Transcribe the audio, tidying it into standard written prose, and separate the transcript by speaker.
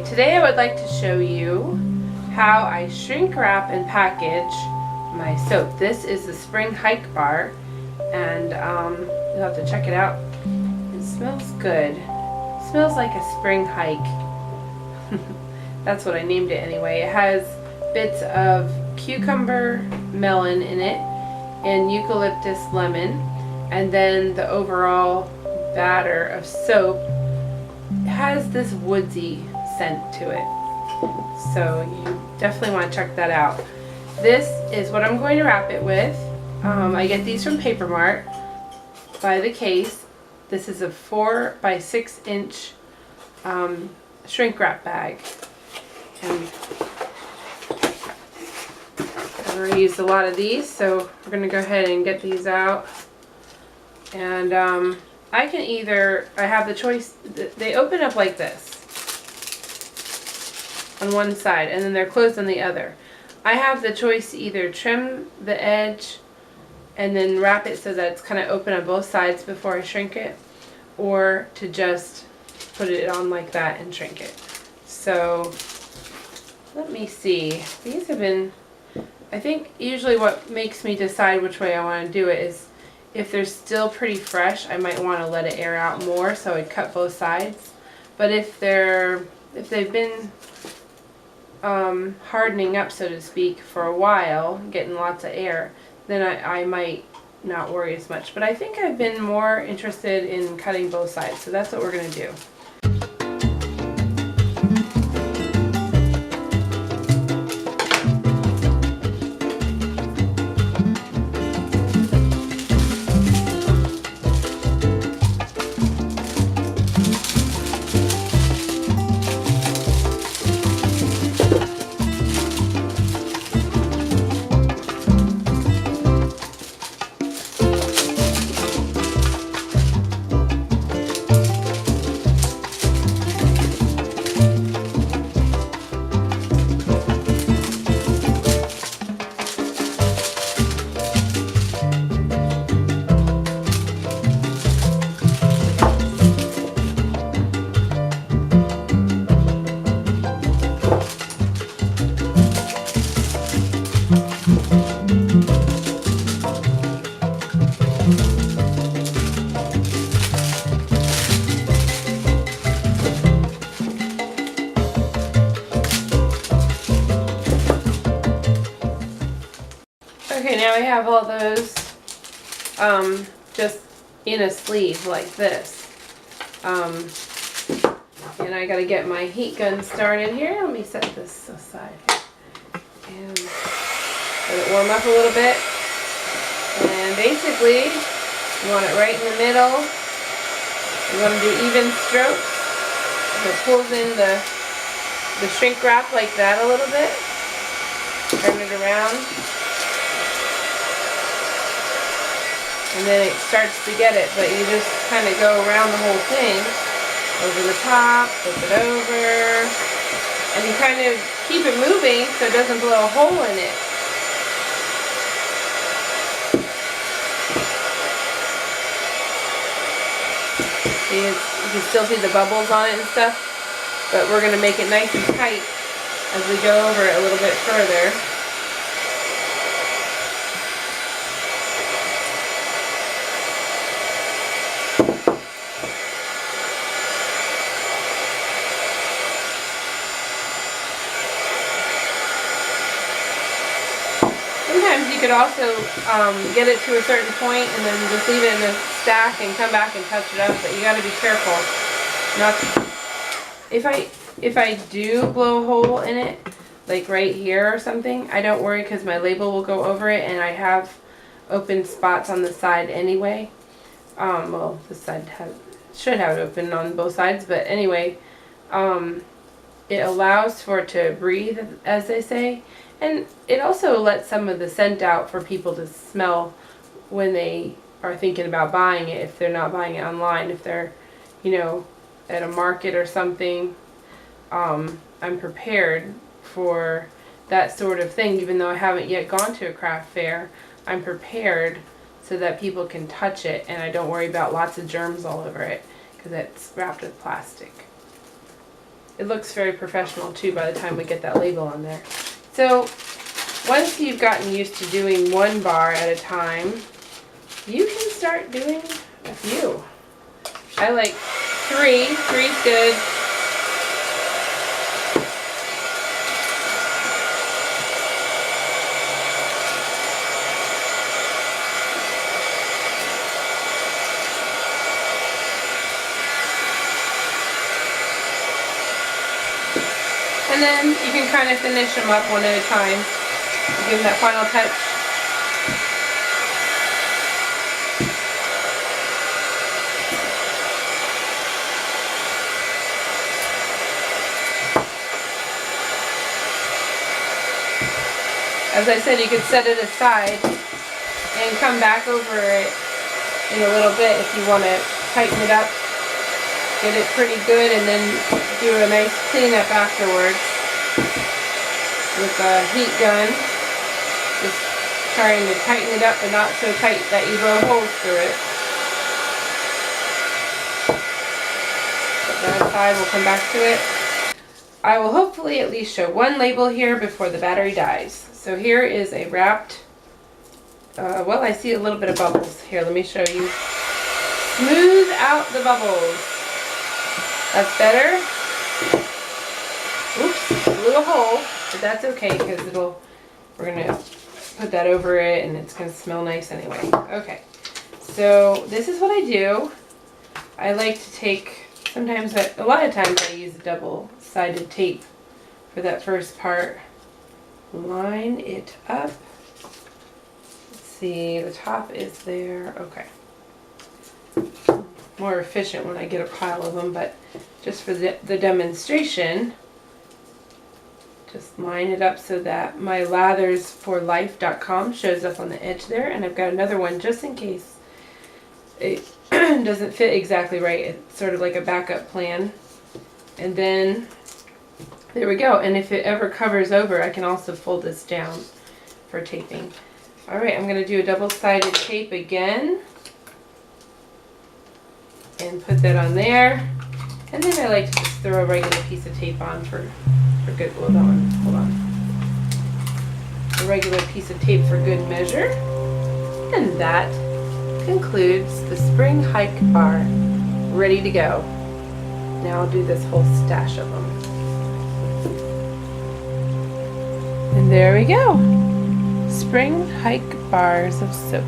Speaker 1: Today I would like to show you how I shrink wrap and package my soap. This is the Spring Hike Bar, and you'll have to check it out. It smells good. It smells like a spring hike. That's what I named it anyway. It has bits of cucumber melon in it and eucalyptus lemon, and then the overall batter of soap has this woodsy scent to it. So you definitely want to check that out. This is what I'm going to wrap it with. I get these from Paper Mart by the case. This is a 4 by 6 inch shrink wrap bag. And I've already used a lot of these, so we're going to go ahead and get these out. And I can either, I have the choice, they open up like this on one side and then they're closed on the other. I have the choice to either trim the edge and then wrap it so that it's kind of open on both sides before I shrink it, or to just put it on like that and shrink it. So let me see. These have been, I think usually what makes me decide which way I want to do it is if they're still pretty fresh, I might want to let it air out more, so I'd cut both sides. But if they've been hardening up, so to speak, for a while, getting lots of air, then I might not worry as much. But I think I've been more interested in cutting both sides, so that's what we're going to do. Okay, now I have all those just in a sleeve like this. And I gotta get my heat gun started here. Let me set this aside and let it warm up a little bit. And basically, you want it right in the middle. You want to do even strokes. It pulls in the shrink wrap like that a little bit. Turn it around. And then it starts to get it, but you just kind of go around the whole thing, over the top, flip it over, and you kind of keep it moving so it doesn't blow a hole in it. See, you can still see the bubbles on it and stuff, but we're going to make it nice and tight as we go over it a little bit further. Sometimes you could also get it to a certain point and then just leave it in a stack and come back and touch it up, but you got to be careful not to. If I do blow a hole in it, like right here or something, I don't worry because my label will go over it, and I have open spots on the side anyway. Well, this side should have it open on both sides, but anyway, it allows for it to breathe, as they say. And it also lets some of the scent out for people to smell when they are thinking about buying it, if they're not buying it online, if they're, you know, at a market or something. I'm prepared for that sort of thing, even though I haven't yet gone to a craft fair. I'm prepared so that people can touch it and I don't worry about lots of germs all over it because it's wrapped with plastic. it looks very professional too by the time we get that label on there. So once you've gotten used to doing one bar at a time, you can start doing a few. I like three. Three's good. And then you can kind of finish them up one at a time. Give them that final touch. As I said, you could set it aside and come back over it in a little bit if you want to tighten it up. Get it pretty good and then do a nice cleanup afterwards with a heat gun. Just trying to tighten it up but not so tight that you blow holes through it. Put that aside, we'll come back to it. I will hopefully at least show one label here before the battery dies. So here is a wrapped, well, I see a little bit of bubbles. Here, let me show you. Smooth out the bubbles. That's better. Oops, blew a hole, but that's okay because we're gonna put that over it and it's gonna smell nice anyway. Okay, so this is what I do. I like to take, a lot of times I use a double-sided tape for that first part. Line it up. Let's see, the top is there. Okay. More efficient when I get a pile of them, but just for the demonstration, just line it up so that my lathersforlife.com shows up on the edge there, and I've got another one just in case it doesn't fit exactly right. It's sort of like a backup plan. And then there we go, and if it ever covers over, I can also fold this down for taping. Alright, I'm going to do a double-sided tape again and put that on there. And then I like to just throw a regular piece of tape on for good, hold on. A regular piece of tape for good measure. And that concludes the spring hike bar. Ready to go. Now I'll do this whole stash of them. And there we go. Spring hike bars of soap.